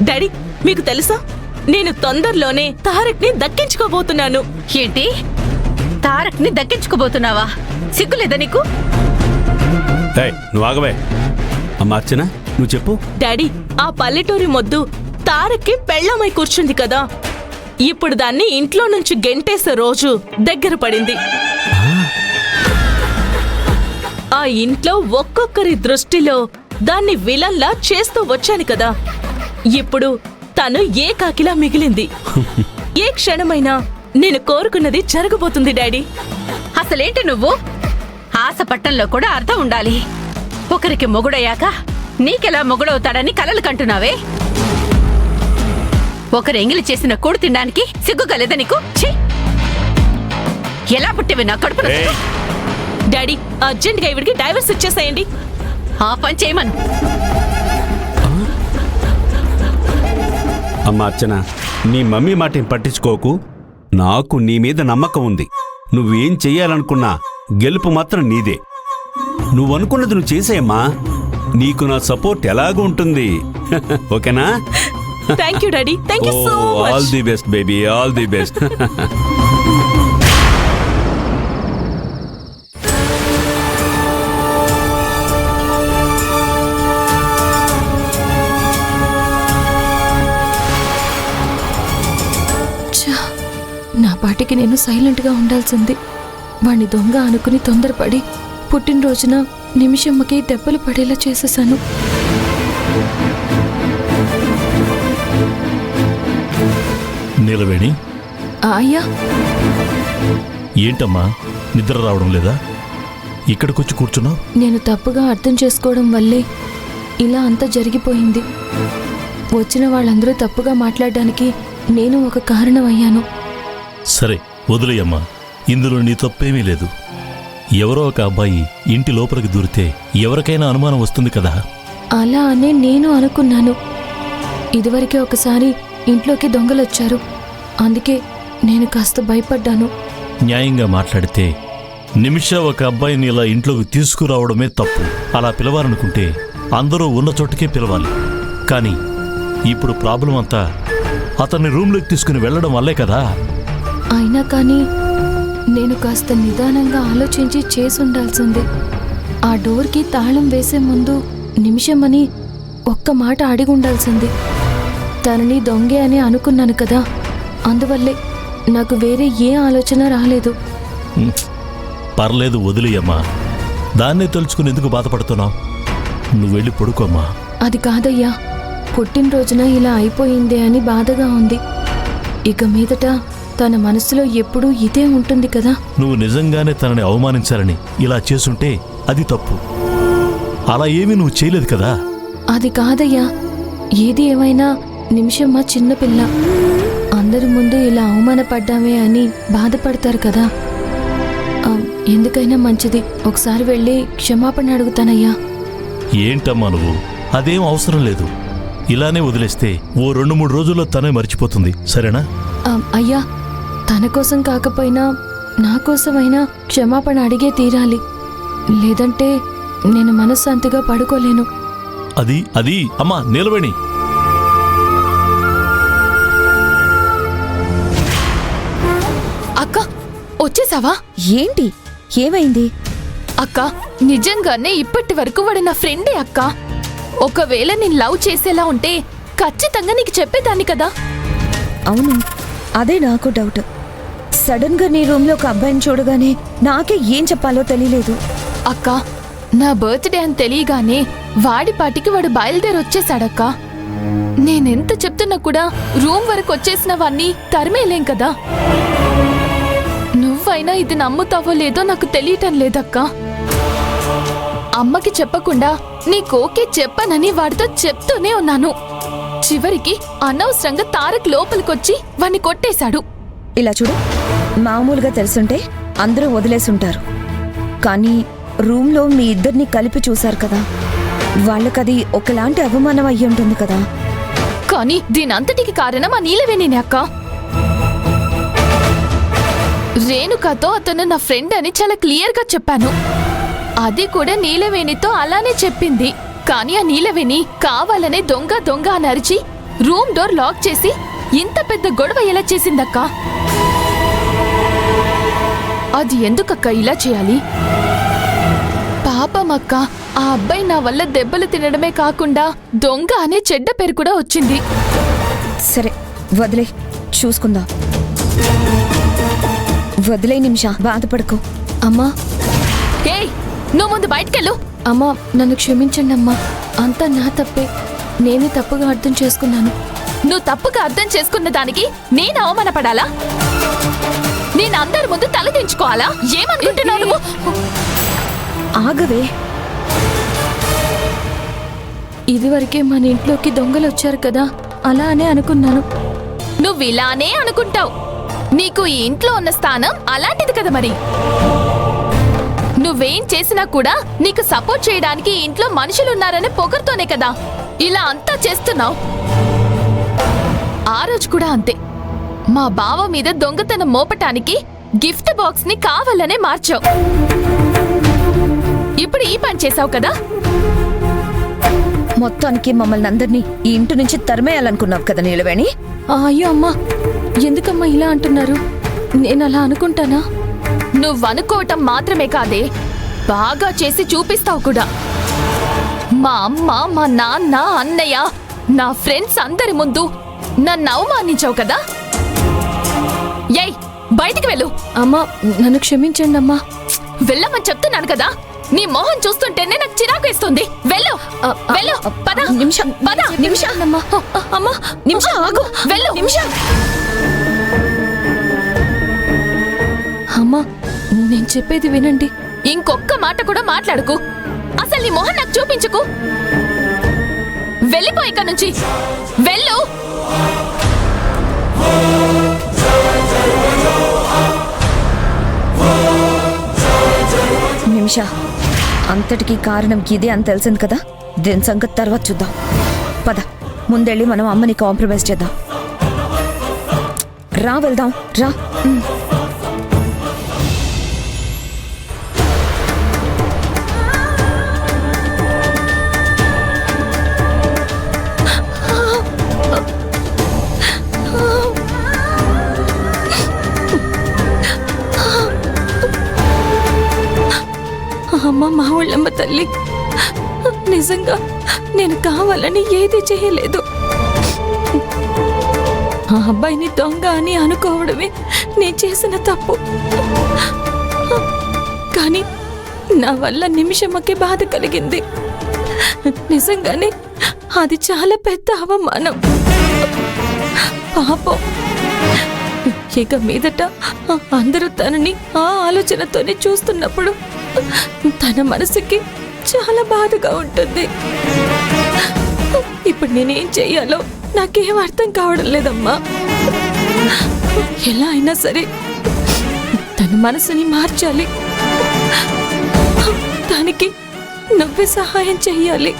Daddy మీకు తెలుసా, నేను తొందరలోనే తారక్ ని దక్కించుకోబోతున్నాను. ఏంటి, తారక్ ని దక్కించుకోబోతున్నావా? సిగ్గులేదా నీకు? నువ్వు ఆగవే. అమ్మా అర్చన, నువ్వు చెప్పు. డాడీ, ఆ పల్లెటూరి మొద్దు తారక్కి పెళ్ళమై కూర్చుంది కదా, ఇప్పుడు దాన్ని ఇంట్లో నుంచి గెంటేసే రోజు దగ్గర పడింది. ఆ ఇంట్లో ఒక్కొక్కరి దృష్టిలో దాన్ని విలన్లా చేస్తూ వచ్చాను కదా, ఇప్పుడు తను ఏకాకిలా మిగిలింది. ఏ క్షణమైనా నేను కోరుకున్నది జరగబోతుంది డాడీ. అసలేంటి నువ్వు? ఆశ పట్టంలో కూడా అర్థం ఉండాలి. ఒకరికి మొగుడయ్యాక నీకెలా మొగుడవుతాడని కలలు కంటున్నావే? ఒకరు ఎంగిలి చేసిన కూడు తినడానికి సిగ్గుగలేదా నీకు? ఎలా పుట్టివి నా కడుపు? డాడీ, అర్జెంట్గా ఇవిడికి డైవర్స్ ఇచ్చేసేయండి. ఆ పని చేయమను. అమ్మా అర్చన, నీ మమ్మీ మాటేం పట్టించుకోకు. నాకు నీ మీద నమ్మకం ఉంది. నువ్వేం చెయ్యాలనుకున్నా గెలుపు మాత్రం నీదే. నువ్వనుకున్నది నువ్వు చేసేయమ్మా. నీకు నా సపోర్ట్ ఎలాగూ ఉంటుంది. ఓకేనా? Thank you daddy, thank you so much. All the best baby, all the best. నా పాటికి నేను సైలెంట్గా ఉండాల్సింది. వాణ్ణి దొంగ అనుకుని తొందరపడి పుట్టినరోజున నిమిషమ్మకి దెబ్బలు పడేలా చేసేశాను. నీలవేణి, అయ్యా. ఏంటమ్మా నిద్ర రావడం లేదా? ఇక్కడికొచ్చి కూర్చున్నావు? నేను తప్పుగా అర్థం చేసుకోవడం వల్లే ఇలా అంతా జరిగిపోయింది. వచ్చిన వాళ్ళందరూ తప్పుగా మాట్లాడడానికి నేను ఒక కారణం అయ్యాను. సరే వదిలేయమ్మా, ఇందులో నీ తప్పేమీ లేదు. ఎవరో ఒక అబ్బాయి ఇంటి లోపలికి దూరితే ఎవరికైనా అనుమానం వస్తుంది కదా. అలా అనే నేను అనుకున్నాను. ఇదివరకే ఒకసారి ఇంట్లోకి దొంగలొచ్చారు, అందుకే నేను కాస్త భయపడ్డాను. న్యాయంగా మాట్లాడితే నిమిష ఒక అబ్బాయిని ఇలా ఇంట్లోకి తీసుకురావడమే తప్పు. అలా పిలవాలనుకుంటే అందరూ ఉన్న చోటుకే పిలవాలి. కానీ ఇప్పుడు ప్రాబ్లం అంతా అతన్ని రూమ్లోకి తీసుకుని వెళ్ళడం వల్లే కదా. అయినా కానీ నేను కాస్త నిదానంగా ఆలోచించి చేసుండాల్సిందే. ఆ డోర్కి తాళం వేసే ముందు నిమిషమని ఒక్క మాట అడిగుండాల్సింది. తనని దొంగే అని అనుకున్నాను కదా, అందువల్లే నాకు వేరే ఏ ఆలోచన రాలేదు. పర్లేదు వదిలేయమ్మా, దాన్నే తలుచుకుని ఎందుకు బాధపడుతున్నావు? నువ్వు వెళ్ళి పడుకోమ్మా. అది కాదయ్యా, పుట్టినరోజున ఇలా అయిపోయిందే అని బాధగా ఉంది. ఇక మీదట తన మనసులో ఎప్పుడూ ఇదే ఉంటుంది కదా. నువ్వు నిజంగానే తనని అవమానించాలని ఇలా చేసుంటే అది తప్పు. అలా ఏమీ నువ్వు చేయలేదు కదా. అది కాదయ్యా, ఏది ఏమైనా నిమిషమ్మ చిన్నపిల్ల. అందరి ముందు ఇలా అవమానపడ్డామే అని బాధపడతారు కదా. ఎందుకైనా మంచిది ఒకసారి వెళ్ళి క్షమాపణ అడుగుతానయ్యా. ఏంటమ్మా నువ్వు? అదేం అవసరం లేదు. ఇలానే వదిలేస్తే ఓ 2-3 రోజుల్లో తనే మర్చిపోతుంది. సరేనా? అయ్యా, తన కోసం కాకపోయినా నా కోసమైనా క్షమాపణ అడిగే తీరాలి. లేదంటే నేను మనశ్శాంతిగా పడుకోలేను. అది అమ్మా నీలవేణి. అక్క, వచ్చేసావా? ఏంటి, ఏమైంది? అక్క, నిజంగానే ఇప్పటి వరకు వాడు నా ఫ్రెండే అక్క. ఒకవేళ నేను లవ్ చేసేలా ఉంటే ఖచ్చితంగా నీకు చెప్పేదాన్ని కదా. అవును, అదే నాకు డౌట్. సడన్ గా నీ రూమ్ లో ఒక అబ్బాయిని చూడగానే నాకే ఏం చెప్పాలో తెలియలేదు. అక్క, నా బర్త్డే అని తెలియగానే వాడిపాటికి వాడు బయలుదేరి వచ్చేసాడక్క. నేనెంత చెప్తున్నా కూడా రూమ్ వరకు వచ్చేసిన వాణ్ణి తరిమేలేం కదా. నువ్వైనా ఇది నమ్ముతావో లేదో నాకు తెలియటం లేదక్క. అమ్మకి చెప్పకుండా నీకోకే చెప్పనని వాడితో చెప్తూనే ఉన్నాను. చివరికి అనవసరంగా తారక్ లోపలికొచ్చి వాణ్ణి కొట్టేశాడు. ఇలా చూడు, మామూలుగా తెలుసుంటే అందరూ వదిలేసుంటారు. కానీ రూమ్లో మీ ఇద్దరిని కలిపి చూశారు కదా, వాళ్ళకది ఒకలాంటి అవమానం అయ్యి ఉంటుంది కదా. కానీ దీనంతటికి కారణం ఆ నీలవేణినే అక్క. రేణుకతో అతను నా ఫ్రెండ్ అని చాలా క్లియర్గా చెప్పాను. అది కూడా నీలవేణితో అలానే చెప్పింది. కానీ ఆ నీలవేణి కావాలనే దొంగ దొంగ అని అరిచి రూమ్ డోర్ లాక్ చేసి ఇంత పెద్ద గొడవ ఎలా చేసిందక్క? అది ఎందుకక్క ఇలా చేయాలి? పాపం అక్క, ఆ అబ్బాయి నా వల్ల దెబ్బలు తినడమే కాకుండా దొంగ అనే చెడ్డ పేరు కూడా వచ్చింది. సరే వదిలే, చూసుకుందాం. వదిలే నిమిష, బాధపడకు. అమ్మా ఏయ్, నువ్వు ముందు బయటకెళ్ళు. అమ్మా నన్ను క్షమించండి అమ్మా, అంతా నా తప్పే. నేనే తప్పుగా అర్థం చేసుకున్నాను. నువ్వు తప్పుగా అర్థం చేసుకున్న దానికి నేను అవమానపడాలా? నేను అందరి ముందు తలదించుకోవాలా? ఏమనుకుంటున్నావు నువ్వు? ఆగవే. ఇదివరకే మన ఇంట్లోకి దొంగలు వచ్చారు కదా, అలా అనే అనుకున్నాను. నువ్వు ఇలానే అనుకుంటావు. నీకు ఈ ఇంట్లో ఉన్న స్థానం అలాంటిది కదా మరి. నువ్వేం చేసినా కూడా నీకు సపోర్ట్ చేయడానికి ఈ ఇంట్లో మనుషులున్నారనే పొగరుతోనే కదా ఇలా అంతా చేస్తున్నావు. ఆ రోజు కూడా అంతే. మా బావ మీద దొంగతనం మోపటానికి గిఫ్ట్ బాక్స్ ని కావాలనే మార్చావు. ఇప్పుడు ఈ పని చేసావు కదా. మొత్తానికి మమ్మల్ని అందరినీ ఈ ఇంటి నుంచి తరిమేయాలనుకున్నావు కదా నీలవేణి. అయ్యో అమ్మా, ఎందుకమ్మా ఇలా అంటున్నారు? నేను అలా అనుకుంటానా? నువ్వనుకోవటం మాత్రమే కాదే, బాగా చేసి చూపిస్తావు కూడా. మా అమ్మ, మా నాన్న, అన్నయ్య, నా ఫ్రెండ్స్ అందరి ముందు నన్ను అవమానించావు కదా. ఏయ్, బయటికి వెళ్ళు. అమ్మా నన్ను క్షమించండి అమ్మా. వెళ్ళమని చెప్తున్నాను కదా. నీ మొహం చూస్తుంటేనే నాకు చిరాకు వేస్తుంది. వెళ్ళు, వెళ్ళు, పద. నిమిష, పద. నిమిష, అమ్మా అమ్మా, నిమిష ఆగు. వెళ్ళు. నిమిష. అమ్మా నేను చెప్పేది వినండి. ఇంకొక్క మాట కూడా మాట్లాడుకు. అసలు నీ మొహం నాకు చూపించుకు. వెళ్ళిపో ఇక్కడ నుంచి. వెళ్ళు. నిమిష, అంతటికీ కారణం ఇదే అని తెలిసింది కదా. దీని సంగతి తర్వాత చూద్దాం. పద, ముందెళ్ళి మనం అమ్మని కాంప్రమైజ్ చేద్దాం. రా, వెళ్దాం, రా. అమ్మ మా ఊళ్ళమ్మ తల్లి, నిజంగా నేను కావాలని ఏది చేయలేదు. ఆ అబ్బాయిని దొంగ అని అనుకోవడమే నేను చేసిన తప్పు. కానీ నా వల్ల నిమిషమ్మకి బాధ కలిగింది. నిజంగానే అది చాలా పెద్ద అవమానం. పాపం, ఇక మీదట అందరూ తనని ఆ ఆలోచనతోనే చూస్తున్నప్పుడు తన మనసుకి చాలా బాధగా ఉంటుంది. ఇప్పుడు నేనేం చెయ్యాలో నాకేం అర్థం కావడం లేదమ్మా. ఎలా అయినా సరే తన మనసుని మార్చాలి. దానికి నువ్వే సహాయం చెయ్యాలి.